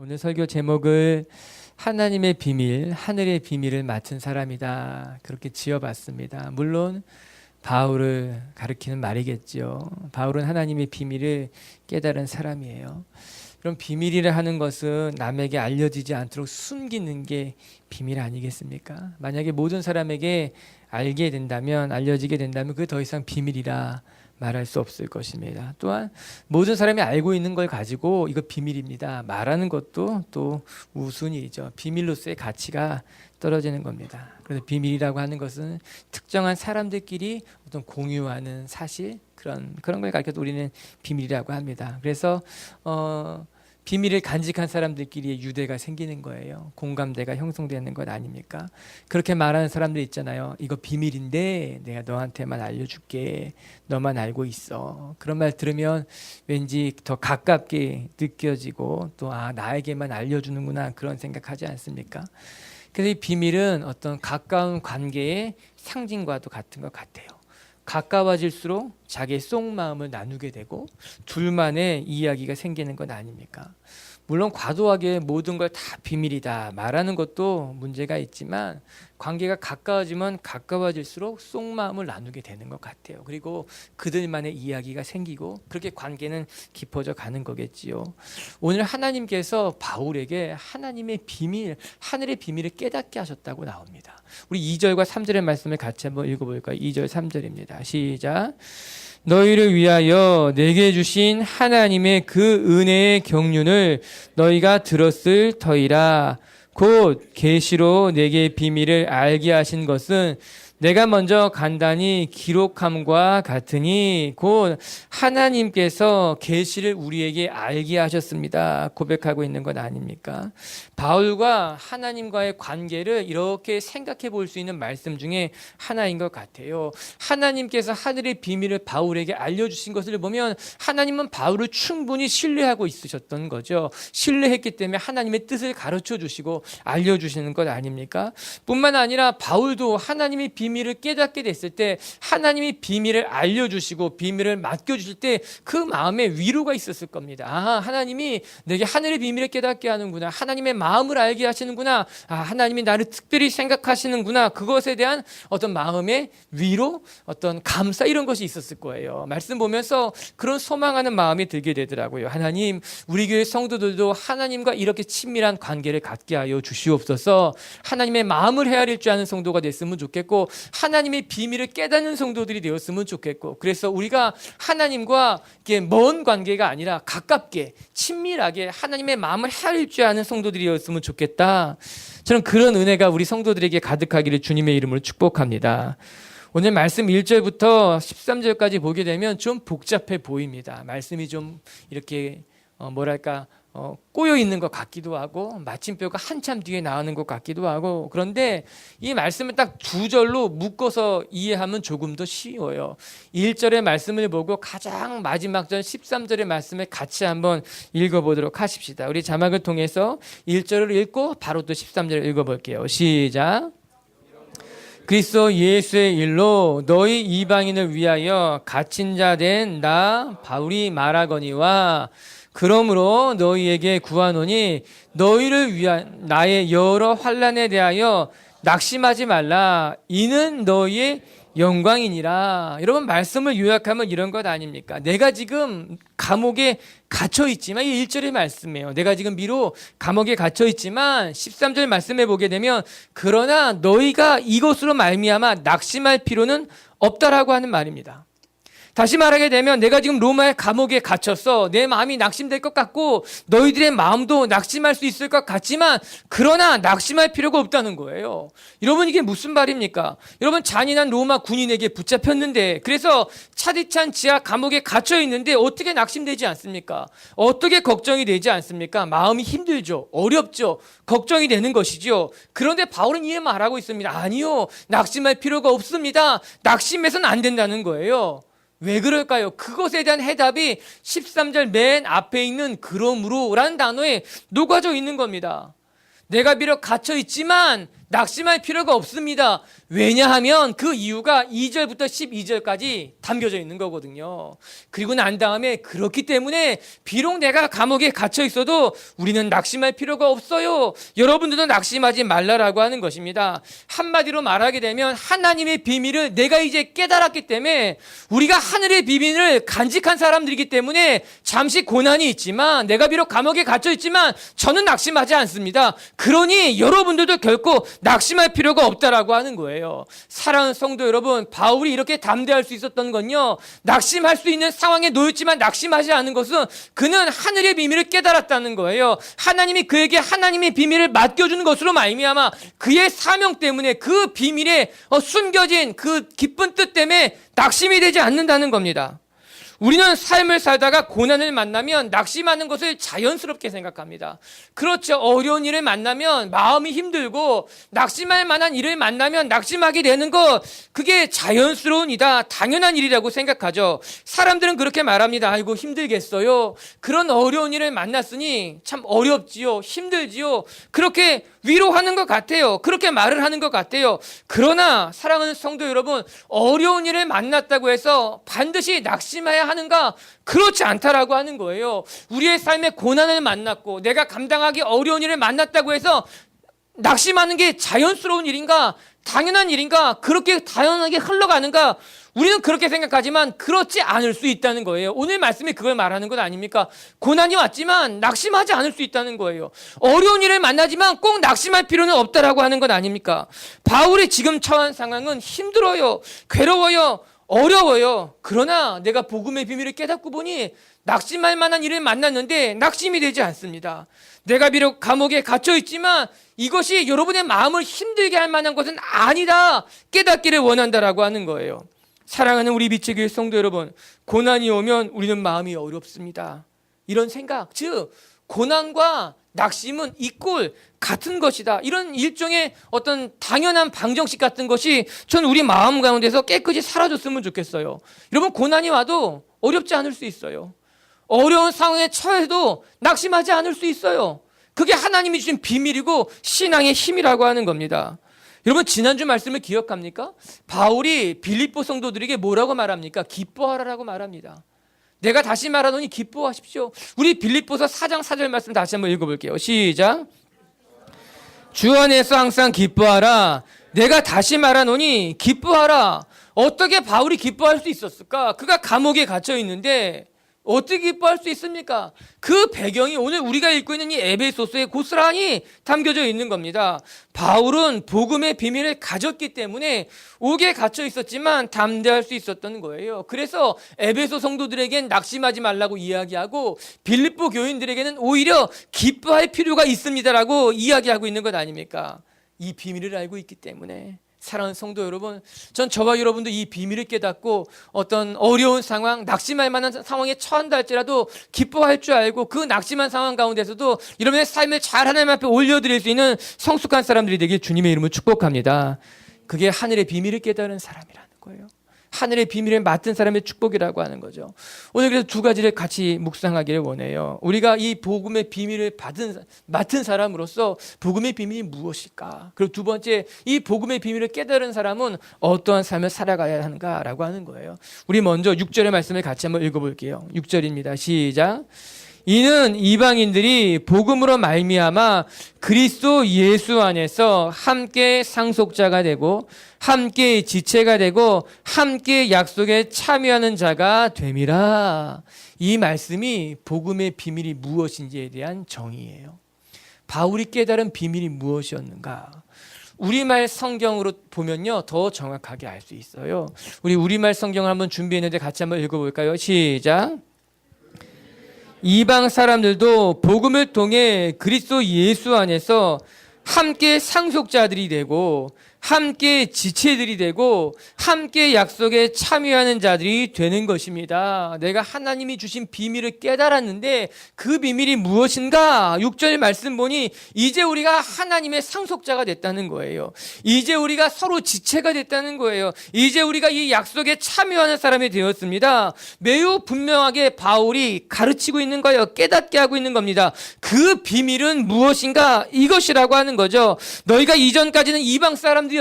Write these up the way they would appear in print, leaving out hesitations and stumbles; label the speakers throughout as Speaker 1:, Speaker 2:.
Speaker 1: 오늘 설교 제목을 하나님의 비밀, 하늘의 비밀을 맡은 사람이다, 그렇게 지어봤습니다. 물론 바울을 가리키는 말이겠죠. 바울은 하나님의 비밀을 깨달은 사람이에요. 그럼 비밀이라 하는 것은 남에게 알려지지 않도록 숨기는 게 비밀 아니겠습니까? 만약에 모든 사람에게 알게 된다면, 알려지게 된다면 그게 더 이상 비밀이라 말할 수 없을 것입니다. 또한 모든 사람이 알고 있는 걸 가지고 이거 비밀입니다 말하는 것도 또 우스운 일이죠. 비밀로서의 가치가 떨어지는 겁니다. 그래서 비밀이라고 하는 것은 특정한 사람들끼리 어떤 공유하는 사실, 그런 걸 가리켜서 우리는 비밀이라고 합니다. 그래서 비밀을 간직한 사람들끼리 유대가 생기는 거예요. 공감대가 형성되는 것 아닙니까? 그렇게 말하는 사람들 있잖아요. 이거 비밀인데 내가 너한테만 알려줄게. 너만 알고 있어. 그런 말 들으면 왠지 더 가깝게 느껴지고 또 나에게만 알려주는구나, 그런 생각하지 않습니까? 그래서 이 비밀은 어떤 가까운 관계의 상징과도 같은 것 같아요. 가까워질수록 자기의 속마음을 나누게 되고 둘만의 이야기가 생기는 것 아닙니까? 물론 과도하게 모든 걸 다 비밀이다 말하는 것도 문제가 있지만, 관계가 가까워지면 가까워질수록 속마음을 나누게 되는 것 같아요. 그리고 그들만의 이야기가 생기고 그렇게 관계는 깊어져 가는 거겠지요. 오늘 하나님께서 바울에게 하나님의 비밀, 하늘의 비밀을 깨닫게 하셨다고 나옵니다. 우리 2절과 3절의 말씀을 같이 한번 읽어볼까요? 2절 3절입니다. 시작. 너희를 위하여 내게 주신 하나님의 그 은혜의 경륜을 너희가 들었을 터이라. 곧 계시로 내게 비밀을 알게 하신 것은 내가 먼저 간단히 기록함과 같으니, 곧 하나님께서 계시를 우리에게 알게 하셨습니다 고백하고 있는 것 아닙니까? 바울과 하나님과의 관계를 이렇게 생각해 볼 수 있는 말씀 중에 하나인 것 같아요. 하나님께서 하늘의 비밀을 바울에게 알려주신 것을 보면 하나님은 바울을 충분히 신뢰하고 있으셨던 거죠. 신뢰했기 때문에 하나님의 뜻을 가르쳐 주시고 알려주시는 것 아닙니까? 뿐만 아니라 바울도 하나님의 비밀을 깨닫게 됐을 때 하나님이 비밀을 알려주시고 비밀을 맡겨주실 때 그 마음에 위로가 있었을 겁니다. 하나님이 내게 하늘의 비밀을 깨닫게 하는구나, 하나님의 마음을 알게 하시는구나, 하나님이 나를 특별히 생각하시는구나, 그것에 대한 어떤 마음의 위로, 어떤 감사, 이런 것이 있었을 거예요. 말씀 보면서 그런 소망하는 마음이 들게 되더라고요. 하나님, 우리 교회 성도들도 하나님과 이렇게 친밀한 관계를 갖게 하여 주시옵소서. 하나님의 마음을 헤아릴 줄 아는 성도가 됐으면 좋겠고, 하나님의 비밀을 깨닫는 성도들이 되었으면 좋겠고, 그래서 우리가 하나님과 이렇게 먼 관계가 아니라 가깝게 친밀하게 하나님의 마음을 헤아릴 줄 아는 성도들이 되었으면 좋겠다. 저는 그런 은혜가 우리 성도들에게 가득하기를 주님의 이름으로 축복합니다. 오늘 말씀 1절부터 13절까지 보게 되면 좀 복잡해 보입니다. 말씀이 좀 이렇게 꼬여 있는 것 같기도 하고 마침표가 한참 뒤에 나오는 것 같기도 하고, 그런데 이 말씀을 딱 두 절로 묶어서 이해하면 조금 더 쉬워요. 1절의 말씀을 보고 가장 마지막 절 13절의 말씀을 같이 한번 읽어보도록 하십시다. 우리 자막을 통해서 1절을 읽고 바로 또 13절을 읽어볼게요. 시작. 그리스도 예수의 일로 너희 이방인을 위하여 갇힌 자 된 나 바울이 말하거니와, 그러므로 너희에게 구하노니 너희를 위한 나의 여러 환난에 대하여 낙심하지 말라. 이는 너희의 영광이니라. 여러분, 말씀을 요약하면 이런 것 아닙니까? 내가 지금 감옥에 갇혀 있지만, 이 1절의 말씀이에요. 내가 지금 비록 감옥에 갇혀 있지만 13절 말씀에 보게 되면 그러나 너희가 이것으로 말미암아 낙심할 필요는 없다라고 하는 말입니다. 다시 말하게 되면 내가 지금 로마의 감옥에 갇혔어. 내 마음이 낙심될 것 같고 너희들의 마음도 낙심할 수 있을 것 같지만 그러나 낙심할 필요가 없다는 거예요. 여러분, 이게 무슨 말입니까? 여러분, 잔인한 로마 군인에게 붙잡혔는데, 그래서 차디찬 지하 감옥에 갇혀 있는데 어떻게 낙심되지 않습니까? 어떻게 걱정이 되지 않습니까? 마음이 힘들죠. 어렵죠. 걱정이 되는 것이죠. 그런데 바울은 이에 말하고 있습니다. 아니요, 낙심할 필요가 없습니다. 낙심해서는 안 된다는 거예요. 왜 그럴까요? 그것에 대한 해답이 13절 맨 앞에 있는 그러므로 라는 단어에 녹아져 있는 겁니다. 내가 비록 갇혀 있지만 낙심할 필요가 없습니다. 왜냐하면 그 이유가 2절부터 12절까지 담겨져 있는 거거든요. 그리고 난 다음에 그렇기 때문에 비록 내가 감옥에 갇혀 있어도 우리는 낙심할 필요가 없어요. 여러분들도 낙심하지 말라라고 하는 것입니다. 한마디로 말하게 되면 하나님의 비밀을 내가 이제 깨달았기 때문에 우리가 하늘의 비밀을 간직한 사람들이기 때문에 잠시 고난이 있지만 내가 비록 감옥에 갇혀 있지만 저는 낙심하지 않습니다. 그러니 여러분들도 결코 낙심할 필요가 없다라고 하는 거예요. 사랑하는 성도 여러분, 바울이 이렇게 담대할 수 있었던 건요, 낙심할 수 있는 상황에 놓였지만 낙심하지 않은 것은 그는 하늘의 비밀을 깨달았다는 거예요. 하나님이 그에게 하나님의 비밀을 맡겨주는 것으로 말미암아 그의 사명 때문에 그 비밀에 숨겨진 그 기쁜 뜻 때문에 낙심이 되지 않는다는 겁니다. 우리는 삶을 살다가 고난을 만나면 낙심하는 것을 자연스럽게 생각합니다. 그렇죠. 어려운 일을 만나면 마음이 힘들고 낙심할 만한 일을 만나면 낙심하게 되는 것, 그게 자연스러운 이다, 당연한 일이라고 생각하죠. 사람들은 그렇게 말합니다. 아이고 힘들겠어요. 그런 어려운 일을 만났으니 참 어렵지요. 힘들지요. 그렇게 위로하는 것 같아요. 그렇게 말을 하는 것 같아요. 그러나 사랑하는 성도 여러분, 어려운 일을 만났다고 해서 반드시 낙심해야 하는가? 그렇지 않다라고 하는 거예요. 우리의 삶에 고난을 만났고 내가 감당하기 어려운 일을 만났다고 해서 낙심하는 게 자연스러운 일인가? 당연한 일인가? 그렇게 당연하게 흘러가는가? 우리는 그렇게 생각하지만 그렇지 않을 수 있다는 거예요. 오늘 말씀이 그걸 말하는 것 아닙니까? 고난이 왔지만 낙심하지 않을 수 있다는 거예요. 어려운 일을 만나지만 꼭 낙심할 필요는 없다라고 하는 것 아닙니까? 바울이 지금 처한 상황은 힘들어요. 괴로워요. 어려워요. 그러나 내가 복음의 비밀을 깨닫고 보니 낙심할 만한 일을 만났는데 낙심이 되지 않습니다. 내가 비록 감옥에 갇혀 있지만 이것이 여러분의 마음을 힘들게 할 만한 것은 아니다, 깨닫기를 원한다라고 하는 거예요. 사랑하는 우리 빛의 교회 성도 여러분, 고난이 오면 우리는 마음이 어렵습니다. 이런 생각, 즉 고난과 낙심은 이꼴 같은 것이다, 이런 일종의 어떤 당연한 방정식 같은 것이 전 우리 마음 가운데서 깨끗이 사라졌으면 좋겠어요. 여러분, 고난이 와도 어렵지 않을 수 있어요. 어려운 상황에 처해도 낙심하지 않을 수 있어요. 그게 하나님이 주신 비밀이고 신앙의 힘이라고 하는 겁니다. 여러분, 지난주 말씀을 기억합니까? 바울이 빌립보 성도들에게 뭐라고 말합니까? 기뻐하라라고 말합니다. 내가 다시 말하노니 기뻐하십시오. 우리 빌립보서 4장 4절 말씀 다시 한번 읽어볼게요. 시작. 주 안에서 항상 기뻐하라. 내가 다시 말하노니 기뻐하라. 어떻게 바울이 기뻐할 수 있었을까? 그가 감옥에 갇혀 있는데 어떻게 기뻐할 수 있습니까? 그 배경이 오늘 우리가 읽고 있는 이 에베소서에 고스란히 담겨져 있는 겁니다. 바울은 복음의 비밀을 가졌기 때문에 옥에 갇혀 있었지만 담대할 수 있었던 거예요. 그래서 에베소 성도들에겐 낙심하지 말라고 이야기하고 빌립보 교인들에게는 오히려 기뻐할 필요가 있습니다라고 이야기하고 있는 것 아닙니까? 이 비밀을 알고 있기 때문에. 사랑하는 성도 여러분, 전 저와 여러분도 이 비밀을 깨닫고 어떤 어려운 상황, 낙심할 만한 상황에 처한다 할지라도 기뻐할 줄 알고 그 낙심한 상황 가운데서도 여러분의 삶을 잘 하나님 앞에 올려드릴 수 있는 성숙한 사람들이 되길 주님의 이름으로 축복합니다. 그게 하늘의 비밀을 깨달은 사람이라는 거예요. 하늘의 비밀을 맡은 사람의 축복이라고 하는 거죠. 오늘 그래서 두 가지를 같이 묵상하기를 원해요. 우리가 이 복음의 비밀을 맡은 사람으로서 복음의 비밀이 무엇일까? 그리고 두 번째, 이 복음의 비밀을 깨달은 사람은 어떠한 삶을 살아가야 하는가라고 하는 거예요. 우리 먼저 6절의 말씀을 같이 한번 읽어볼게요. 6절입니다. 시작. 이는 이방인들이 복음으로 말미암아 그리스도 예수 안에서 함께 상속자가 되고 함께 지체가 되고 함께 약속에 참여하는 자가 됨이라. 이 말씀이 복음의 비밀이 무엇인지에 대한 정의예요. 바울이 깨달은 비밀이 무엇이었는가? 우리말 성경으로 보면요, 더 정확하게 알 수 있어요. 우리 우리말 성경을 한번 준비했는데 같이 한번 읽어볼까요? 시작. 이방 사람들도 복음을 통해 그리스도 예수 안에서 함께 상속자들이 되고 함께 지체들이 되고 함께 약속에 참여하는 자들이 되는 것입니다. 내가 하나님이 주신 비밀을 깨달았는데 그 비밀이 무엇인가? 6절 말씀 보니 이제 우리가 하나님의 상속자가 됐다는 거예요. 이제 우리가 서로 지체가 됐다는 거예요. 이제 우리가 이 약속에 참여하는 사람이 되었습니다. 매우 분명하게 바울이 가르치고 있는 거예요. 깨닫게 하고 있는 겁니다. 그 비밀은 무엇인가? 이것이라고 하는 거죠. 너희가 이전까지는 이방 사람들이었지만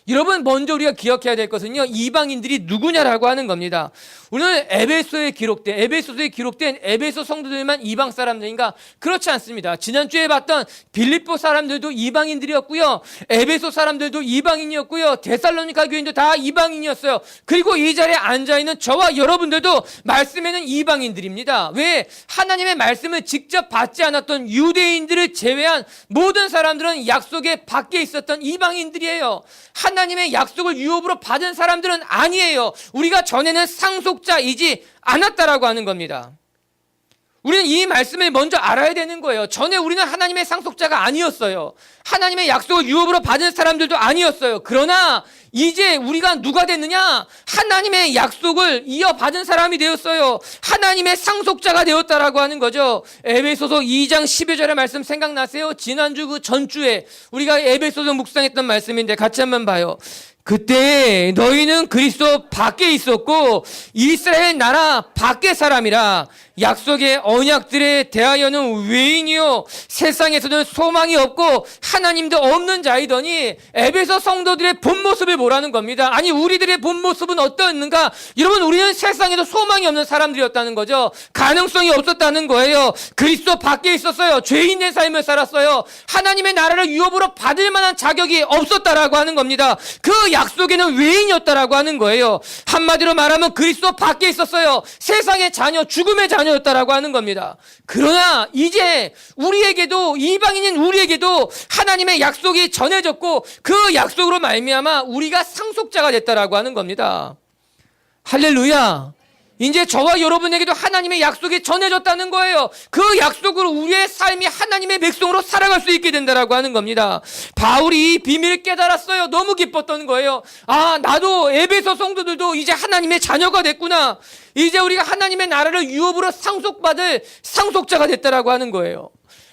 Speaker 1: 여러분 먼저 우리가 기억해야 될 것은요, 이방인들이 누구냐라고 하는 겁니다. 우리는 에베소서에 기록된 에베소 성도들만 이방 사람들인가? 그렇지 않습니다. 지난주에 봤던 빌립보 사람들도 이방인들이었고요, 에베소 사람들도 이방인이었고요, 데살로니가 교인도 다 이방인이었어요. 그리고 이 자리에 앉아있는 저와 여러분들도 말씀에는 이방인들입니다. 왜? 하나님의 말씀을 직접 받지 않았던 유대인들을 제외한 모든 사람들은 약속의 밖에 있었던 이방인들이에요. 하나님의 약속을 유업으로 받은 사람들은 아니에요. 우리가 전에는 상속자이지 않았다라고 하는 겁니다. 우리는 이 말씀을 먼저 알아야 되는 거예요. 전에 우리는 하나님의 상속자가 아니었어요. 하나님의 약속을 유업으로 받은 사람들도 아니었어요. 그러나 이제 우리가 누가 됐느냐? 하나님의 약속을 이어받은 사람이 되었어요. 하나님의 상속자가 되었다라고 하는 거죠. 에베소서 2장 12절의 말씀 생각나세요? 지난주 그 전주에 우리가 에베소서 묵상했던 말씀인데 같이 한번 봐요. 그때 너희는 그리스도 밖에 있었고 이스라엘 나라 밖의 사람이라 약속의 언약들에 대하여는 외인이요 세상에서는 소망이 없고 하나님도 없는 자이더니 에베소 성도들의 본 모습을 보라는 겁니다. 아니 우리들의 본 모습은 어떠했는가? 여러분 우리는 세상에도 소망이 없는 사람들이었다는 거죠. 가능성이 없었다는 거예요. 그리스도 밖에 있었어요. 죄인의 삶을 살았어요. 하나님의 나라를 유업으로 받을 만한 자격이 없었다라고 하는 겁니다. 그 약속에는 외인이었다라고 하는 거예요. 한마디로 말하면 그리스도 밖에 있었어요. 세상의 자녀, 죽음의 자녀였다라고 하는 겁니다. 그러나 이제 우리에게도, 이방인인 우리에게도 하나님의 약속이 전해졌고 그 약속으로 말미암아 우리가 상속자가 됐다라고 하는 겁니다. 할렐루야. 이제 저와 여러분에게도 하나님의 약속이 전해졌다는 거예요. 그 약속으로 우리의 삶이 하나님의 백성으로 살아갈 수 있게 된다라고 하는 겁니다. 바울이 이 비밀을 깨달았어요. 너무 기뻤던 거예요. 아, 나도 에베소 성도들도 이제 하나님의 자녀가 됐구나. 이제 우리가 하나님의 나라를 유업으로 상속받을 상속자가 됐다라고 하는 거예요.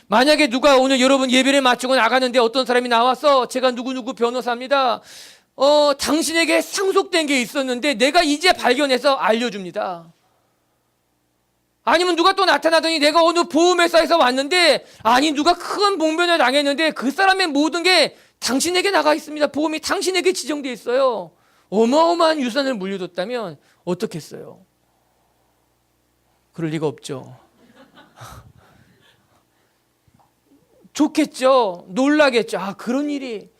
Speaker 1: 만약에 누가 오늘 여러분 예배를 마치고 나가는데 어떤 사람이 나와서 제가 누구누구 변호사입니다. 당신에게 상속된 게 있었는데 내가 이제 발견해서 알려줍니다. 아니면 누가 또 나타나더니 내가 어느 보험회사에서 왔는데 아니 누가 큰 봉변을 당했는데 그 사람의 모든 게 당신에게 나가 있습니다. 보험이 당신에게 지정되어 있어요. 어마어마한 유산을 물려줬다면 어떻겠어요? 그럴 리가 없죠. 좋겠죠. 놀라겠죠. 아, 그런 일이.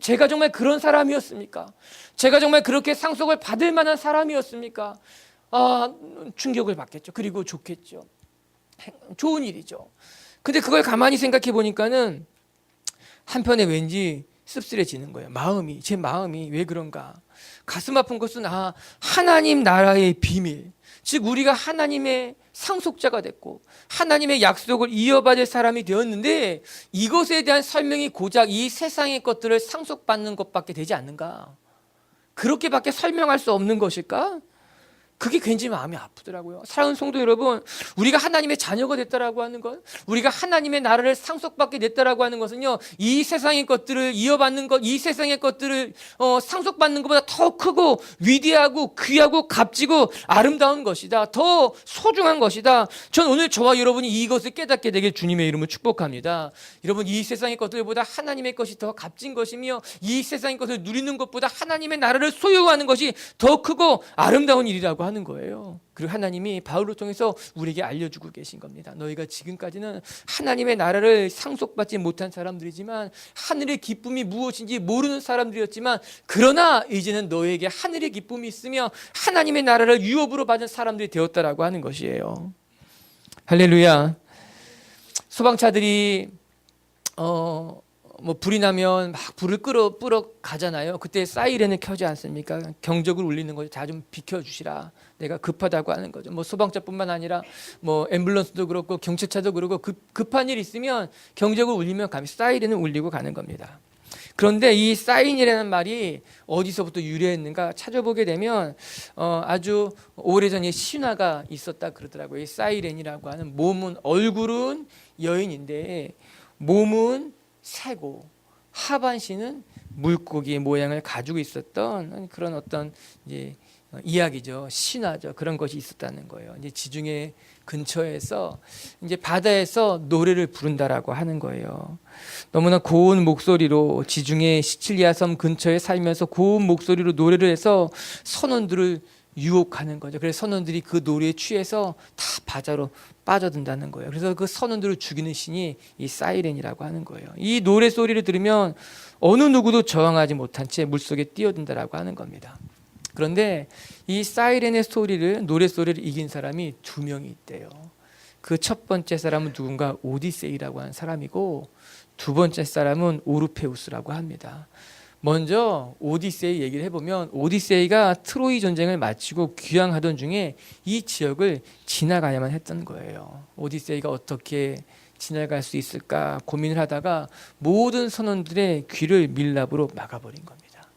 Speaker 1: 제가 정말 그런 사람이었습니까? 제가 정말 그렇게 상속을 받을 만한 사람이었습니까? 충격을 받겠죠. 그리고 좋겠죠. 좋은 일이죠. 근데 그걸 가만히 생각해 보니까는 한편에 왠지 씁쓸해지는 거예요. 제 마음이 왜 그런가? 가슴 아픈 것은 하나님 나라의 비밀. 즉 우리가 하나님의 상속자가 됐고 하나님의 약속을 이어받을 사람이 되었는데 이것에 대한 설명이 고작 이 세상의 것들을 상속받는 것밖에 되지 않는가? 그렇게밖에 설명할 수 없는 것일까? 그게 굉장히 마음이 아프더라고요. 사랑하는 성도 여러분, 우리가 하나님의 자녀가 됐다라고 하는 것, 우리가 하나님의 나라를 상속받게 됐다라고 하는 것은요, 이 세상의 것들을 이어받는 것, 이 세상의 것들을 상속받는 것보다 더 크고 위대하고 귀하고 값지고 아름다운 것이다. 더 소중한 것이다. 전 오늘 저와 여러분이 이것을 깨닫게 되길 주님의 이름으로 축복합니다. 여러분, 이 세상의 것들보다 하나님의 것이 더 값진 것이며 이 세상의 것을 누리는 것보다 하나님의 나라를 소유하는 것이 더 크고 아름다운 일이라고 하는 거예요. 그리고 하나님이 바울을 통해서 우리에게 알려주고 계신 겁니다. 너희가 지금까지는 하나님의 나라를 상속받지 못한 사람들이지만 하늘의 기쁨이 무엇인지 모르는 사람들이었지만 그러나 이제는 너에게 하늘의 기쁨이 있으며 하나님의 나라를 유업으로 받은 사람들이 되었다라고 하는 것이에요. 할렐루야. 소방차들이 불이 나면 막 불을 끌어 가잖아요. 그때 사이렌을 켜지 않습니까? 경적을 울리는 거죠. 자, 좀 비켜주시라. 내가 급하다고 하는 거죠. 소방차뿐만 아니라 앰뷸런스도 그렇고 경찰차도 그렇고 급한 일 있으면 경적을 울리면 감히 사이렌을 울리고 가는 겁니다. 그런데 이 사인이라는 말이 어디서부터 유래했는가 찾아보게 되면 아주 오래전에 신화가 있었다 그러더라고요. 이 사이렌이라고 하는 몸은 얼굴은 여인인데 몸은 새고 하반신은 물고기의 모양을 가지고 있었던 그런 어떤 이제 이야기죠. 신화죠. 그런 것이 있었다는 거예요. 이제 지중해 근처에서 이제 바다에서 노래를 부른다라고 하는 거예요. 너무나 고운 목소리로 지중해 시칠리아 섬 근처에 살면서 고운 목소리로 노래를 해서 선원들을 유혹하는 거죠. 그래서 선원들이 그 노래에 취해서 다 바다로 빠져든다는 거예요. 그래서 그 선원들을 죽이는 신이 이 사이렌이라고 하는 거예요. 이 노래 소리를 들으면 어느 누구도 저항하지 못한 채 물속에 뛰어든다라고 하는 겁니다. 그런데 이 사이렌의 소리를, 노래 소리를 이긴 사람이 두 명이 있대요. 그 첫 번째 사람은 누군가 오디세이라고 하는 사람이고 두 번째 사람은 오르페우스라고 합니다. 먼저 오디세이 얘기를 해보면 오디세이가 트로이 전쟁을 마치고 귀향하던 중에 이 지역을 지나가야만 했던 거예요. 오디세이가 어떻게 지나갈 수 있을까 고민을 하다가 모든 선원들의 귀를 밀랍으로 막아버린 겁니다.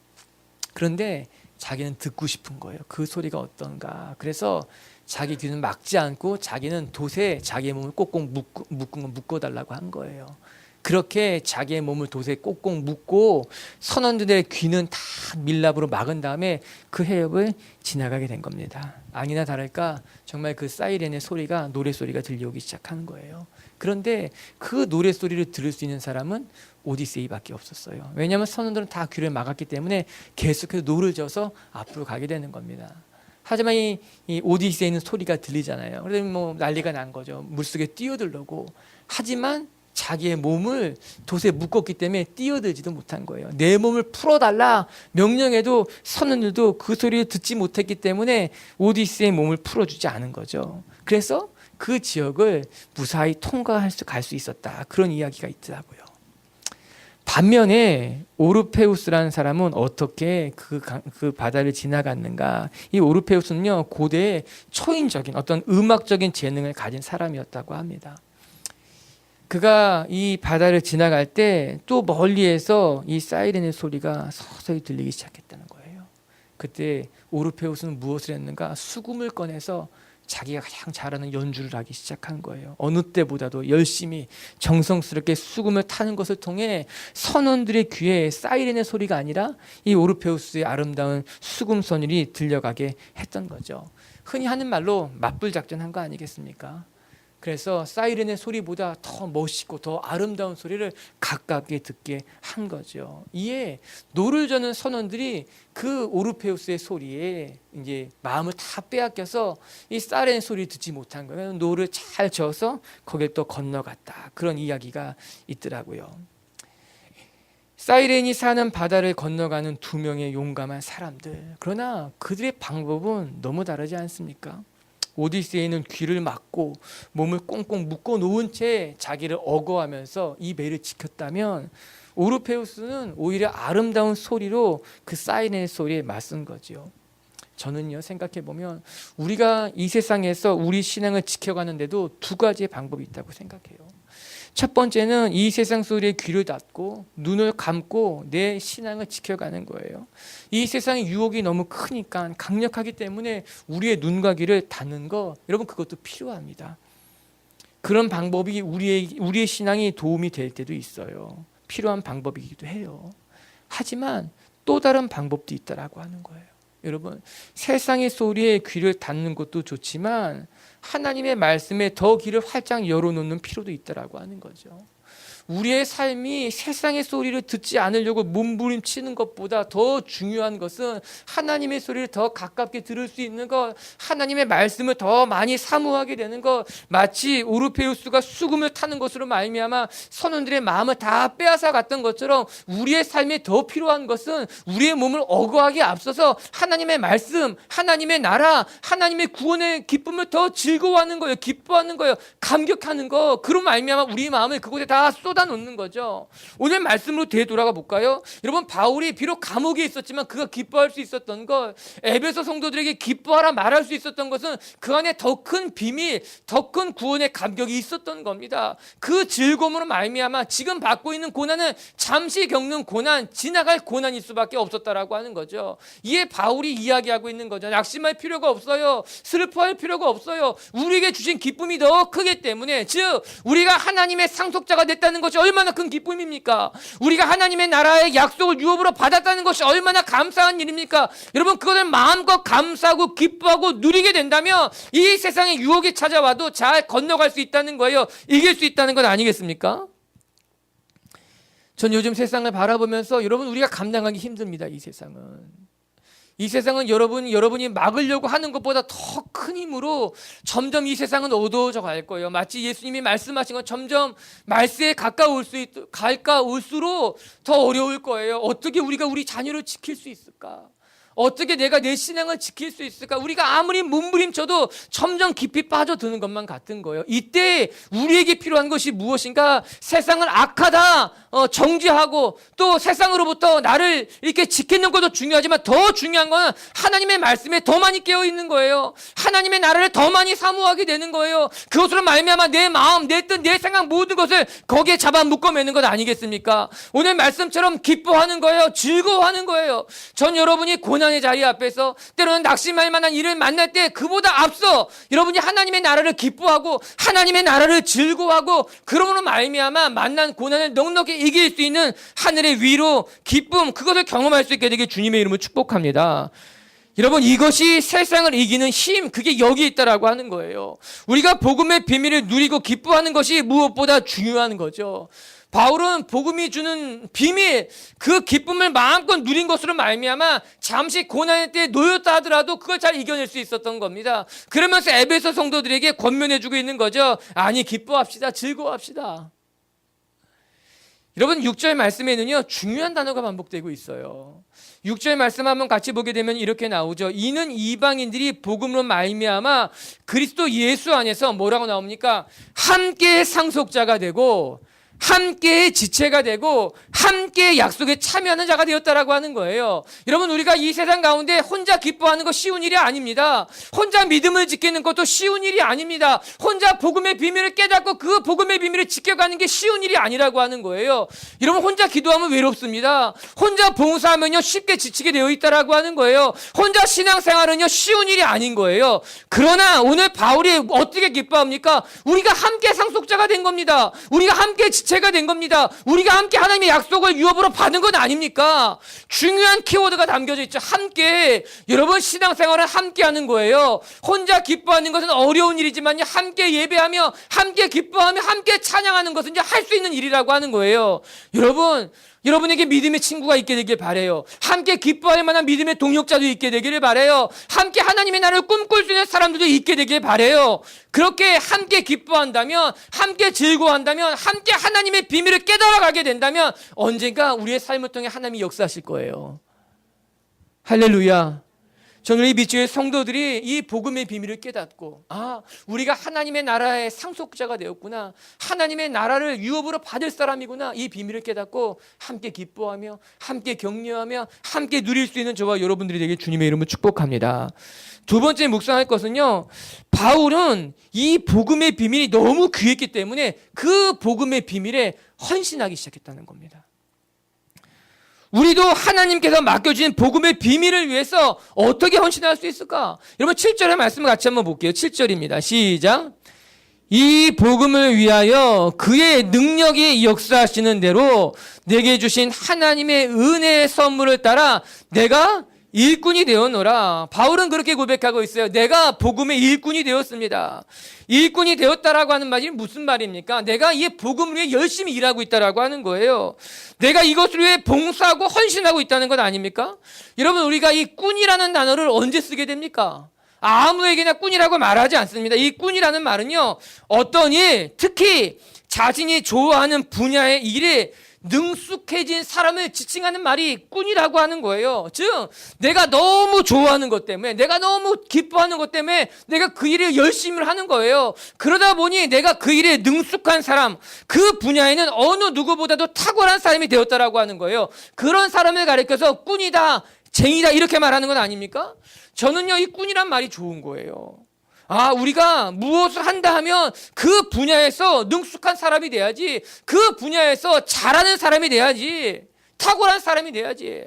Speaker 1: 그런데 자기는 듣고 싶은 거예요. 그 소리가 어떤가. 그래서 자기 귀는 막지 않고 자기는 돛에 자기의 몸을 꼭꼭 묶어달라고 한 거예요. 그렇게 자기의 몸을 돛에 꼭꼭 묶고 선원들의 귀는 다 밀랍으로 막은 다음에 그 해협을 지나가게 된 겁니다. 아니나 다를까 정말 그 사이렌의 소리가, 노래 소리가 들려오기 시작하는 거예요. 그런데 그 노래 소리를 들을 수 있는 사람은 오디세이밖에 없었어요. 왜냐하면 선원들은 다 귀를 막았기 때문에 계속해서 노를 져서 앞으로 가게 되는 겁니다. 하지만 이 오디세이는 소리가 들리잖아요. 그래서 뭐 난리가 난 거죠. 물속에 뛰어들려고. 하지만 자기의 몸을 돛에 묶었기 때문에 뛰어들지도 못한 거예요. 내 몸을 풀어달라 명령해도 선원들도 그 소리를 듣지 못했기 때문에 오디세이의 몸을 풀어주지 않은 거죠. 그래서 그 지역을 무사히 갈 수 있었다. 그런 이야기가 있더라고요. 반면에 오르페우스라는 사람은 어떻게 그 바다를 지나갔는가. 이 오르페우스는요, 고대의 초인적인 어떤 음악적인 재능을 가진 사람이었다고 합니다. 그가 이 바다를 지나갈 때 또 멀리에서 이 사이렌의 소리가 서서히 들리기 시작했다는 거예요. 그때 오르페우스는 무엇을 했는가? 수금을 꺼내서 자기가 가장 잘하는 연주를 하기 시작한 거예요. 어느 때보다도 열심히 정성스럽게 수금을 타는 것을 통해 선원들의 귀에 사이렌의 소리가 아니라 이 오르페우스의 아름다운 수금 선율이 들려가게 했던 거죠. 흔히 하는 말로 맞불 작전한 거 아니겠습니까? 그래서 사이렌의 소리보다 더 멋있고 더 아름다운 소리를 가깝게 듣게 한 거죠. 이에 노를 저는 선원들이 그 오르페우스의 소리에 이제 마음을 다 빼앗겨서 이 사이렌 소리를 듣지 못한 거예요. 노를 잘 저어서 거길 또 건너갔다. 그런 이야기가 있더라고요. 사이렌이 사는 바다를 건너가는 두 명의 용감한 사람들. 그러나 그들의 방법은 너무 다르지 않습니까? 오디세이는 귀를 막고 몸을 꽁꽁 묶어 놓은 채 자기를 억어하면서 이 매를 지켰다면 오르페우스는 오히려 아름다운 소리로 그 사이렌의 소리에 맞선 거죠. 저는요, 생각해 보면 우리가 이 세상에서 우리 신앙을 지켜가는데도 두 가지의 방법이 있다고 생각해요. 첫 번째는 이 세상 소리에 귀를 닫고 눈을 감고 내 신앙을 지켜가는 거예요. 이 세상의 유혹이 너무 크니까, 강력하기 때문에 우리의 눈과 귀를 닫는 거, 여러분 그것도 필요합니다. 그런 방법이 우리의 신앙이 도움이 될 때도 있어요. 필요한 방법이기도 해요. 하지만 또 다른 방법도 있다라고 하는 거예요. 여러분, 세상의 소리에 귀를 닫는 것도 좋지만 하나님의 말씀에 더 귀를 활짝 열어놓는 필요도 있다라고 하는 거죠. 우리의 삶이 세상의 소리를 듣지 않으려고 몸부림치는 것보다 더 중요한 것은 하나님의 소리를 더 가깝게 들을 수 있는 것, 하나님의 말씀을 더 많이 사모하게 되는 것. 마치 오르페우스가 수금을 타는 것으로 말미암아 선원들의 마음을 다 빼앗아 갔던 것처럼 우리의 삶에 더 필요한 것은 우리의 몸을 억어하기에 앞서서 하나님의 말씀, 하나님의 나라, 하나님의 구원의 기쁨을 더 즐거워하는 거예요. 기뻐하는 거예요. 감격하는 거. 그런 말미암아 우리 마음을 그곳에 다 쏟아 쏟아놓는 거죠. 오늘 말씀으로 되돌아가 볼까요? 여러분, 바울이 비록 감옥에 있었지만 그가 기뻐할 수 있었던 것, 에베소 성도들에게 기뻐하라 말할 수 있었던 것은 그 안에 더 큰 비밀, 더 큰 구원의 감격이 있었던 겁니다. 그 즐거움으로 말미암아 지금 받고 있는 고난은 잠시 겪는 고난, 지나갈 고난일 수밖에 없었다라고 하는 거죠. 이에 바울이 이야기하고 있는 거죠. 낙심할 필요가 없어요. 슬퍼할 필요가 없어요. 우리에게 주신 기쁨이 더 크기 때문에, 즉 우리가 하나님의 상속자가 됐다는 것이 얼마나 큰 기쁨입니까? 우리가 하나님의 나라의 약속을 유업으로 받았다는 것이 얼마나 감사한 일입니까? 여러분, 그것을 마음껏 감사하고 기뻐하고 누리게 된다면 이 세상에 유혹이 찾아와도 잘 건너갈 수 있다는 거예요. 이길 수 있다는 것 아니겠습니까? 전 요즘 세상을 바라보면서 여러분, 우리가 감당하기 힘듭니다. 이 세상은 여러분이 막으려고 하는 것보다 더 큰 힘으로 점점 이 세상은 어두워져 갈 거예요. 마치 예수님이 말씀하신 것, 점점 말세에 가까울수록 더 어려울 거예요. 어떻게 우리가 우리 자녀를 지킬 수 있을까? 어떻게 내가 내 신앙을 지킬 수 있을까? 우리가 아무리 몸부림쳐도 점점 깊이 빠져드는 것만 같은 거예요. 이때 우리에게 필요한 것이 무엇인가? 세상을 악하다 정죄하고 또 세상으로부터 나를 이렇게 지키는 것도 중요하지만 더 중요한 건 하나님의 말씀에 더 많이 깨어 있는 거예요. 하나님의 나라를 더 많이 사모하게 되는 거예요. 그것으로 말미암아 내 마음, 내 뜻, 내 생각 모든 것을 거기에 잡아 묶어매는 것 아니겠습니까? 오늘 말씀처럼 기뻐하는 거예요. 즐거워하는 거예요. 전 여러분이 고난의 자리 앞에서 때로는 낙심할 만한 일을 만날 때 그보다 앞서 여러분이 하나님의 나라를 기뻐하고 하나님의 나라를 즐거워하고 그러므로 말미암아 만난 고난을 넉넉히 이길 수 있는 하늘의 위로, 기쁨, 그것을 경험할 수 있게 되길 주님의 이름으로 축복합니다. 여러분, 이것이 세상을 이기는 힘, 그게 여기 있다라고 하는 거예요. 우리가 복음의 비밀을 누리고 기뻐하는 것이 무엇보다 중요한 거죠. 바울은 복음이 주는 비밀, 그 기쁨을 마음껏 누린 것으로 말미암아 잠시 고난의 때에 놓였다 하더라도 그걸 잘 이겨낼 수 있었던 겁니다. 그러면서 에베소 성도들에게 권면해주고 있는 거죠. 아니, 기뻐합시다, 즐거워합시다. 여러분, 6절 말씀에는요, 중요한 단어가 반복되고 있어요. 6절 말씀 한번 같이 보게 되면 이렇게 나오죠. 이는 이방인들이 복음으로 말미암아 그리스도 예수 안에서 뭐라고 나옵니까? 함께 상속자가 되고 함께 지체가 되고 함께 약속에 참여하는 자가 되었다라고 하는 거예요. 여러분, 우리가 이 세상 가운데 혼자 기뻐하는 거 쉬운 일이 아닙니다. 혼자 믿음을 지키는 것도 쉬운 일이 아닙니다. 혼자 복음의 비밀을 깨닫고 그 복음의 비밀을 지켜가는 게 쉬운 일이 아니라고 하는 거예요. 여러분, 혼자 기도하면 외롭습니다. 혼자 봉사하면요 쉽게 지치게 되어 있다라고 하는 거예요. 혼자 신앙생활은요 쉬운 일이 아닌 거예요. 그러나 오늘 바울이 어떻게 기뻐합니까? 우리가 함께 상속자가 된 겁니다. 우리가 함께 지체가 된 겁니다. 우리가 함께 하나님의 약속을 유업으로 받은 건 아닙니까? 중요한 키워드가 담겨져 있죠. 함께. 여러분, 신앙생활은 함께 하는 거예요. 혼자 기뻐하는 것은 어려운 일이지만 함께 예배하며 함께 기뻐하며 함께 찬양하는 것은 할 수 있는 일이라고 하는 거예요. 여러분에게 믿음의 친구가 있게 되길 바라요. 함께 기뻐할 만한 믿음의 동역자도 있게 되기를 바라요. 함께 하나님의 나라를 꿈꿀 수 있는 사람들도 있게 되길 바라요. 그렇게 함께 기뻐한다면, 함께 즐거워한다면, 함께 하나님의 비밀을 깨달아가게 된다면 언젠가 우리의 삶을 통해 하나님이 역사하실 거예요. 할렐루야. 저는 이 밑주의 성도들이 이 복음의 비밀을 깨닫고, 우리가 하나님의 나라의 상속자가 되었구나, 하나님의 나라를 유업으로 받을 사람이구나, 이 비밀을 깨닫고 함께 기뻐하며 함께 격려하며 함께 누릴 수 있는 저와 여러분들이 되길 주님의 이름으로 축복합니다. 두 번째 묵상할 것은요, 바울은 이 복음의 비밀이 너무 귀했기 때문에 그 복음의 비밀에 헌신하기 시작했다는 겁니다. 우리도 하나님께서 맡겨주신 복음의 비밀을 위해서 어떻게 헌신할 수 있을까? 여러분, 7절의 말씀을 같이 한번 볼게요. 7절입니다. 시작. 이 복음을 위하여 그의 능력이 역사하시는 대로 내게 주신 하나님의 은혜의 선물을 따라 내가 일꾼이 되었노라. 바울은 그렇게 고백하고 있어요. 내가 복음의 일꾼이 되었습니다. 일꾼이 되었다라고 하는 말이 무슨 말입니까? 내가 이 복음을 위해 열심히 일하고 있다라고 하는 거예요. 내가 이것을 위해 봉사하고 헌신하고 있다는 것 아닙니까? 여러분, 우리가 이 꾼이라는 단어를 언제 쓰게 됩니까? 아무에게나 꾼이라고 말하지 않습니다. 이 꾼이라는 말은요, 어떤 일, 특히 자신이 좋아하는 분야의 일에 능숙해진 사람을 지칭하는 말이 꾼이라고 하는 거예요. 즉 내가 너무 좋아하는 것 때문에, 내가 너무 기뻐하는 것 때문에 내가 그 일을 열심히 하는 거예요. 그러다 보니 내가 그 일에 능숙한 사람, 그 분야에는 어느 누구보다도 탁월한 사람이 되었다라고 하는 거예요. 그런 사람을 가리켜서 꾼이다, 쟁이다 이렇게 말하는 건 아닙니까? 저는요, 이 꾼이란 말이 좋은 거예요. 우리가 무엇을 한다 하면 그 분야에서 능숙한 사람이 돼야지, 그 분야에서 잘하는 사람이 돼야지, 탁월한 사람이 돼야지.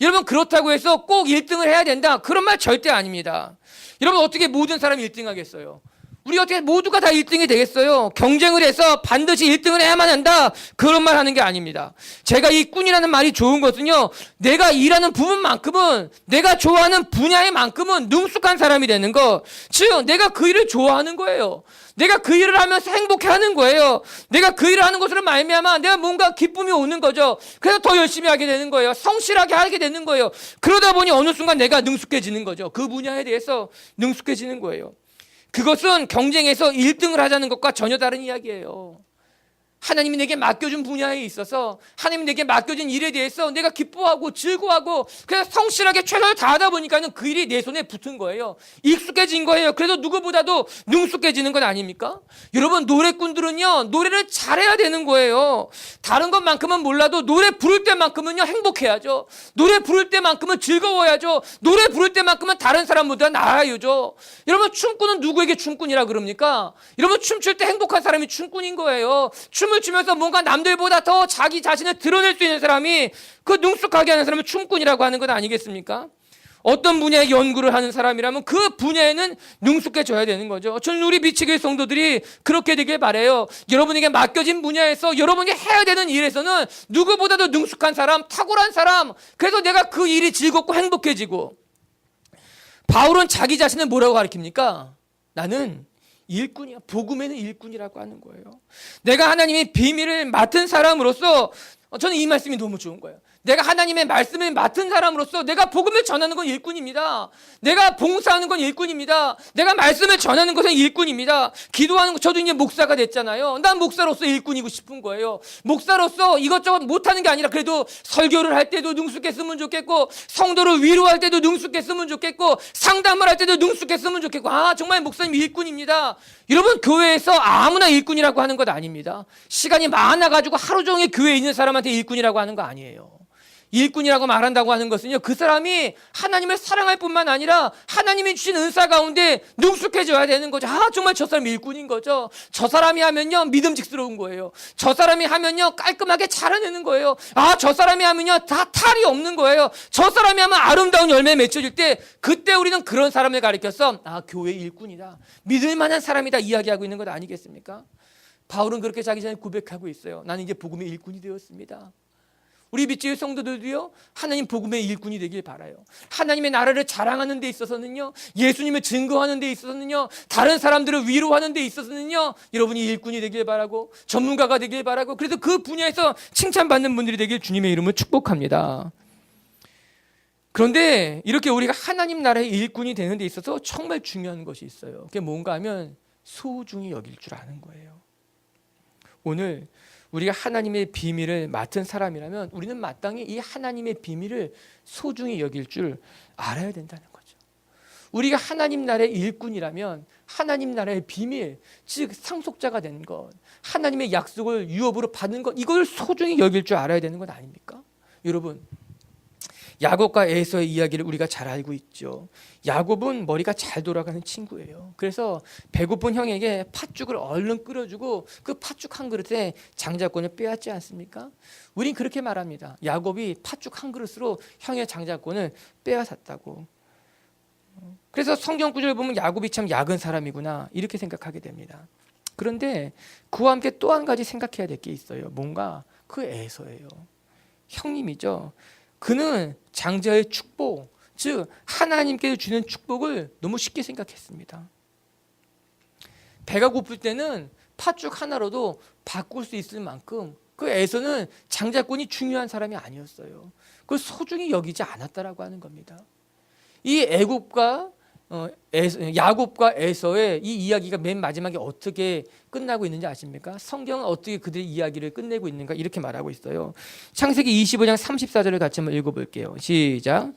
Speaker 1: 여러분, 그렇다고 해서 꼭 1등을 해야 된다, 그런 말 절대 아닙니다. 여러분, 어떻게 모든 사람이 1등 하겠어요? 우리 어떻게 모두가 다 1등이 되겠어요? 경쟁을 해서 반드시 1등을 해야만 한다, 그런 말 하는 게 아닙니다. 제가 이 꾼이라는 말이 좋은 것은요, 내가 일하는 부분만큼은, 내가 좋아하는 분야에만큼은 능숙한 사람이 되는 것, 즉 내가 그 일을 좋아하는 거예요. 내가 그 일을 하면서 행복해하는 거예요. 내가 그 일을 하는 것으로 말미암아 내가 뭔가 기쁨이 오는 거죠. 그래서 더 열심히 하게 되는 거예요. 성실하게 하게 되는 거예요. 그러다 보니 어느 순간 내가 능숙해지는 거죠. 그 분야에 대해서 능숙해지는 거예요. 그것은 경쟁에서 1등을 하자는 것과 전혀 다른 이야기예요. 하나님이 내게 맡겨준 분야에 있어서, 하나님이 내게 맡겨준 일에 대해서 내가 기뻐하고 즐거워하고 그래서 성실하게 최선을 다하다 보니까는 그 일이 내 손에 붙은 거예요. 익숙해진 거예요. 그래서 누구보다도 능숙해지는 건 아닙니까? 여러분, 노래꾼들은요, 노래를 잘해야 되는 거예요. 다른 것만큼은 몰라도 노래 부를 때만큼은요, 행복해야죠. 노래 부를 때만큼은 즐거워야죠. 노래 부를 때만큼은 다른 사람보다 나아야죠. 여러분, 춤꾼은 누구에게 춤꾼이라 그럽니까? 여러분, 춤출 때 행복한 사람이 춤꾼인 거예요. 춤을 추면서 뭔가 남들보다 더 자기 자신을 드러낼 수 있는 사람이, 그 능숙하게 하는 사람을 춤꾼이라고 하는 것 아니겠습니까? 어떤 분야에 연구를 하는 사람이라면 그 분야에는 능숙해져야 되는 거죠. 저는 우리 미치교회 성도들이 그렇게 되길 바라요. 여러분에게 맡겨진 분야에서, 여러분이 해야 되는 일에서는 누구보다도 능숙한 사람, 탁월한 사람, 그래서 내가 그 일이 즐겁고 행복해지고. 바울은 자기 자신을 뭐라고 가리킵니까? 나는 일꾼이야. 복음에는 일꾼이라고 하는 거예요. 내가 하나님의 비밀을 맡은 사람으로서, 저는 이 말씀이 너무 좋은 거예요. 내가 하나님의 말씀을 맡은 사람으로서 내가 복음을 전하는 건 일꾼입니다. 내가 봉사하는 건 일꾼입니다. 내가 말씀을 전하는 것은 일꾼입니다. 기도하는 거, 저도 이제 목사가 됐잖아요. 난 목사로서 일꾼이고 싶은 거예요. 목사로서 이것저것 못하는 게 아니라 그래도 설교를 할 때도 능숙했으면 좋겠고, 성도를 위로할 때도 능숙했으면 좋겠고, 상담을 할 때도 능숙했으면 좋겠고, 정말 목사님 일꾼입니다. 여러분, 교회에서 아무나 일꾼이라고 하는 것 아닙니다. 시간이 많아가지고 하루 종일 교회에 있는 사람한테 일꾼이라고 하는 거 아니에요. 일꾼이라고 말한다고 하는 것은요, 그 사람이 하나님을 사랑할 뿐만 아니라 하나님이 주신 은사 가운데 능숙해져야 되는 거죠. 정말 저 사람이 일꾼인 거죠. 저 사람이 하면요, 믿음직스러운 거예요. 저 사람이 하면요, 깔끔하게 잘해내는 거예요. 저 사람이 하면요, 다 탈이 없는 거예요. 저 사람이 하면 아름다운 열매 맺혀질 때, 그때 우리는 그런 사람을 가리켜서 교회 일꾼이다, 믿을 만한 사람이다 이야기하고 있는 것 아니겠습니까? 바울은 그렇게 자기 전에 고백하고 있어요. 나는 이제 복음의 일꾼이 되었습니다. 우리 미치의 성도들도요, 하나님 복음의 일꾼이 되길 바라요. 하나님의 나라를 자랑하는 데 있어서는요, 예수님을 증거하는 데 있어서는요, 다른 사람들을 위로하는 데 있어서는요, 여러분이 일꾼이 되길 바라고, 전문가가 되길 바라고, 그래서 그 분야에서 칭찬받는 분들이 되길 주님의 이름으로 축복합니다. 그런데 이렇게 우리가 하나님 나라의 일꾼이 되는 데 있어서 정말 중요한 것이 있어요. 그게 뭔가 하면 소중히 여길 줄 아는 거예요. 오늘 우리가 하나님의 비밀을 맡은 사람이라면 우리는 마땅히 이 하나님의 비밀을 소중히 여길 줄 알아야 된다는 거죠. 우리가 하나님 나라의 일꾼이라면 하나님 나라의 비밀, 즉 상속자가 된 것, 하나님의 약속을 유업으로 받는 것, 이걸 소중히 여길 줄 알아야 되는 것 아닙니까? 여러분, 야곱과 에서의 이야기를 우리가 잘 알고 있죠. 야곱은 머리가 잘 돌아가는 친구예요. 그래서 배고픈 형에게 팥죽을 얼른 끓여주고 그 팥죽 한 그릇에 장자권을 빼앗지 않습니까? 우린 그렇게 말합니다. 야곱이 팥죽 한 그릇으로 형의 장자권을 빼앗았다고. 그래서 성경 구절을 보면 야곱이 참 약은 사람이구나 이렇게 생각하게 됩니다. 그런데 그와 함께 또 한 가지 생각해야 될 게 있어요. 뭔가 그 에서예요. 형님이죠. 그는 장자의 축복, 즉 하나님께서 주는 축복을 너무 쉽게 생각했습니다. 배가 고플 때는 팥죽 하나로도 바꿀 수 있을 만큼 그 에서는 장자권이 중요한 사람이 아니었어요. 그걸 소중히 여기지 않았다라고 하는 겁니다. 이 애굽과 야곱과 에서의 이 이야기가 맨 마지막에 어떻게 끝나고 있는지 아십니까? 성경은 어떻게 그들의 이야기를 끝내고 있는가 이렇게 말하고 있어요. 창세기 25장 34절을 같이 한번 읽어볼게요. 시작.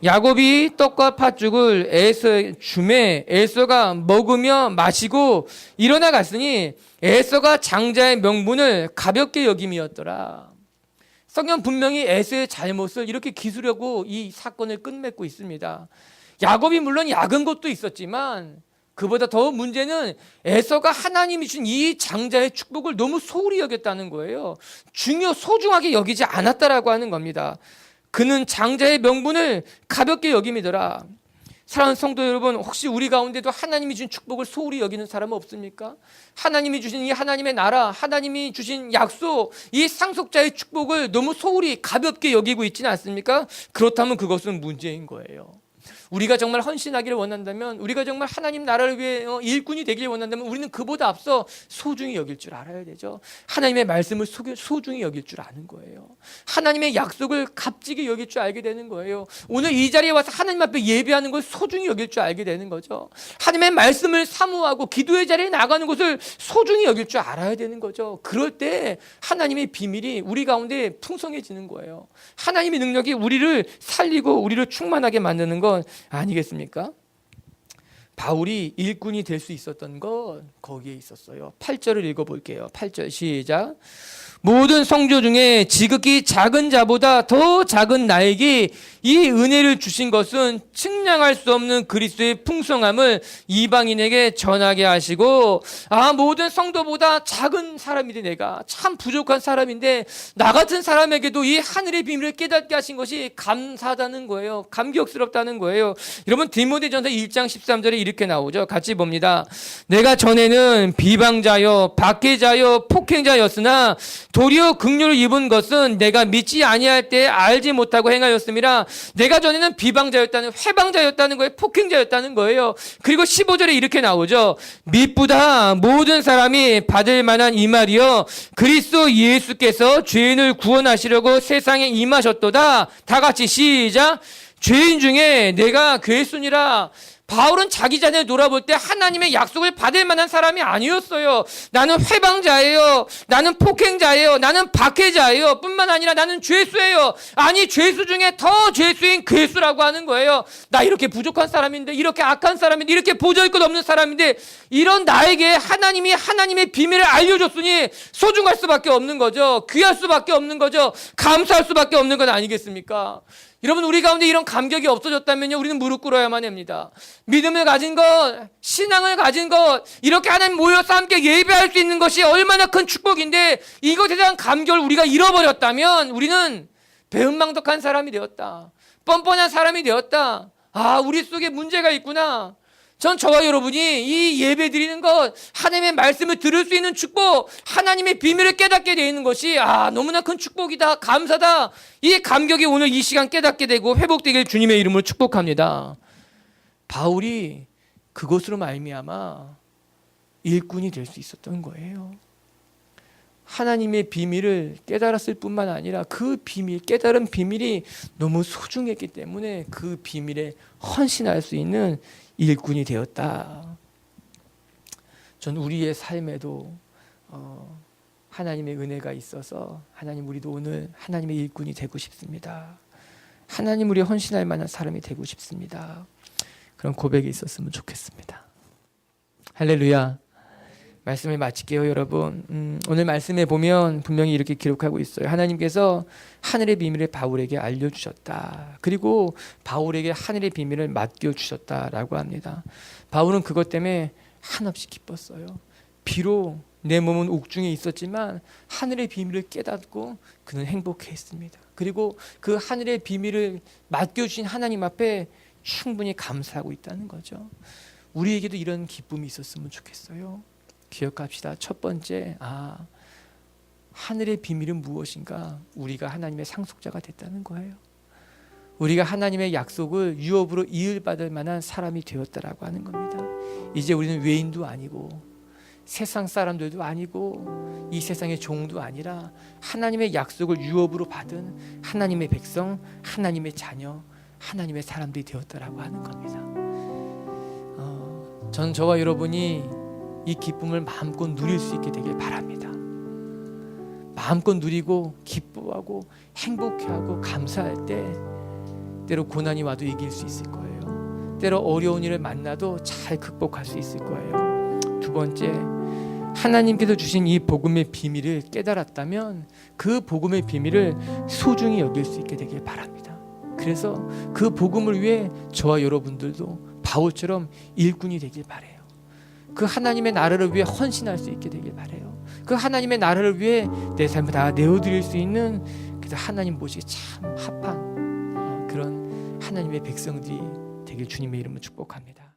Speaker 1: 야곱이 떡과 팥죽을 에서에 주매 에서가 먹으며 마시고 일어나 갔으니 에서가 장자의 명분을 가볍게 여김이었더라. 성경 분명히 에서의 잘못을 이렇게 기술하고 이 사건을 끝맺고 있습니다. 야곱이 물론 약은 것도 있었지만 그보다 더 문제는 에서가 하나님이 준 이 장자의 축복을 너무 소홀히 여겼다는 거예요. 소중하게 여기지 않았다라고 하는 겁니다. 그는 장자의 명분을 가볍게 여김이더라. 사랑하는 성도 여러분, 혹시 우리 가운데도 하나님이 준 축복을 소홀히 여기는 사람은 없습니까? 하나님이 주신 이 하나님의 나라, 하나님이 주신 약속, 이 상속자의 축복을 너무 소홀히 가볍게 여기고 있지는 않습니까? 그렇다면 그것은 문제인 거예요. 우리가 정말 헌신하기를 원한다면, 우리가 정말 하나님 나라를 위해 일꾼이 되기를 원한다면 우리는 그보다 앞서 소중히 여길 줄 알아야 되죠. 하나님의 말씀을 소중히 여길 줄 아는 거예요. 하나님의 약속을 값지게 여길 줄 알게 되는 거예요. 오늘 이 자리에 와서 하나님 앞에 예배하는 걸 소중히 여길 줄 알게 되는 거죠. 하나님의 말씀을 사모하고 기도의 자리에 나가는 것을 소중히 여길 줄 알아야 되는 거죠. 그럴 때 하나님의 비밀이 우리 가운데 풍성해지는 거예요. 하나님의 능력이 우리를 살리고 우리를 충만하게 만드는 건 아니겠습니까? 바울이 일꾼이 될 수 있었던 건 거기에 있었어요. 8절을 읽어볼게요. 8절 시작. 모든 성조 중에 지극히 작은 자보다 더 작은 나에게 이 은혜를 주신 것은 측량할 수 없는 그리스도의 풍성함을 이방인에게 전하게 하시고, 모든 성도보다 작은 사람인데 내가 참 부족한 사람인데 나 같은 사람에게도 이 하늘의 비밀을 깨닫게 하신 것이 감사하다는 거예요. 감격스럽다는 거예요. 여러분 디모데전서 1장 13절에 이렇게 나오죠. 같이 봅니다. 내가 전에는 비방자요 박해자요 폭행자였으나 도리어 긍휼을 입은 것은 내가 믿지 아니할 때 알지 못하고 행하였음이라. 내가 전에는 비방자였다는, 회방자였다는 거예요. 폭행자였다는 거예요. 그리고 15절에 이렇게 나오죠. mit보다 모든 사람이 받을 만한 이 말이요 그리스도 예수께서 죄인을 구원하시려고 세상에 임하셨도다. 다 같이 시작. 죄인 중에 내가 괴순이라. 바울은 자기 자신을 돌아볼 때 하나님의 약속을 받을 만한 사람이 아니었어요. 나는 회방자예요. 나는 폭행자예요. 나는 박해자예요. 뿐만 아니라 나는 죄수예요. 아니 죄수 중에 더 죄수인 괴수라고 하는 거예요. 나 이렇게 부족한 사람인데, 이렇게 악한 사람인데, 이렇게 보잘것없는 사람인데 이런 나에게 하나님이 하나님의 비밀을 알려줬으니 소중할 수밖에 없는 거죠. 귀할 수밖에 없는 거죠. 감사할 수밖에 없는 건 아니겠습니까? 여러분 우리 가운데 이런 감격이 없어졌다면요 우리는 무릎 꿇어야만 합니다. 믿음을 가진 것, 신앙을 가진 것, 이렇게 하나님 모여서 함께 예배할 수 있는 것이 얼마나 큰 축복인데 이것에 대한 감격을 우리가 잃어버렸다면 우리는 배은망덕한 사람이 되었다. 뻔뻔한 사람이 되었다. 우리 속에 문제가 있구나. 전 저와 여러분이 이 예배 드리는 것, 하나님의 말씀을 들을 수 있는 축복, 하나님의 비밀을 깨닫게 되는 것이 너무나 큰 축복이다, 감사다. 이 감격이 오늘 이 시간 깨닫게 되고 회복되길 주님의 이름으로 축복합니다. 바울이 그것으로 말미암아 일꾼이 될 수 있었던 거예요. 하나님의 비밀을 깨달았을 뿐만 아니라 그 비밀, 깨달은 비밀이 너무 소중했기 때문에 그 비밀에 헌신할 수 있는 일꾼이 되었다. 전 우리의 삶에도 하나님의 은혜가 있어서 하나님 우리도 오늘 하나님의 일꾼이 되고 싶습니다. 하나님 우리 헌신할 만한 사람이 되고 싶습니다. 그런 고백이 있었으면 좋겠습니다. 할렐루야. 말씀을 마칠게요, 여러분. 오늘 말씀에 보면 분명히 이렇게 기록하고 있어요. 하나님께서 하늘의 비밀을 바울에게 알려주셨다. 그리고 바울에게 하늘의 비밀을 맡겨주셨다라고 합니다. 바울은 그것 때문에 한없이 기뻤어요. 비록 내 몸은 옥중에 있었지만 하늘의 비밀을 깨닫고 그는 행복했습니다. 그리고 그 하늘의 비밀을 맡겨주신 하나님 앞에 충분히 감사하고 있다는 거죠. 우리에게도 이런 기쁨이 있었으면 좋겠어요. 기억합시다. 첫 번째, 하늘의 비밀은 무엇인가? 우리가 하나님의 상속자가 됐다는 거예요. 우리가 하나님의 약속을 유업으로 이을받을 만한 사람이 되었다라고 하는 겁니다. 이제 우리는 외인도 아니고 세상 사람들도 아니고 이 세상의 종도 아니라 하나님의 약속을 유업으로 받은 하나님의 백성, 하나님의 자녀, 하나님의 사람들이 되었다라고 하는 겁니다. 전 저와 여러분이 이 기쁨을 마음껏 누릴 수 있게 되길 바랍니다. 마음껏 누리고 기뻐하고 행복해하고 감사할 때 때로 고난이 와도 이길 수 있을 거예요. 때로 어려운 일을 만나도 잘 극복할 수 있을 거예요. 두 번째, 하나님께서 주신 이 복음의 비밀을 깨달았다면 그 복음의 비밀을 소중히 여길 수 있게 되길 바랍니다. 그래서 그 복음을 위해 저와 여러분들도 바울처럼 일꾼이 되길 바라요. 그 하나님의 나라를 위해 헌신할 수 있게 되길 바라요. 그 하나님의 나라를 위해 내 삶을 다 내어드릴 수 있는, 그래서 하나님 보시기에 참 합한 그런 하나님의 백성들이 되길 주님의 이름으로 축복합니다.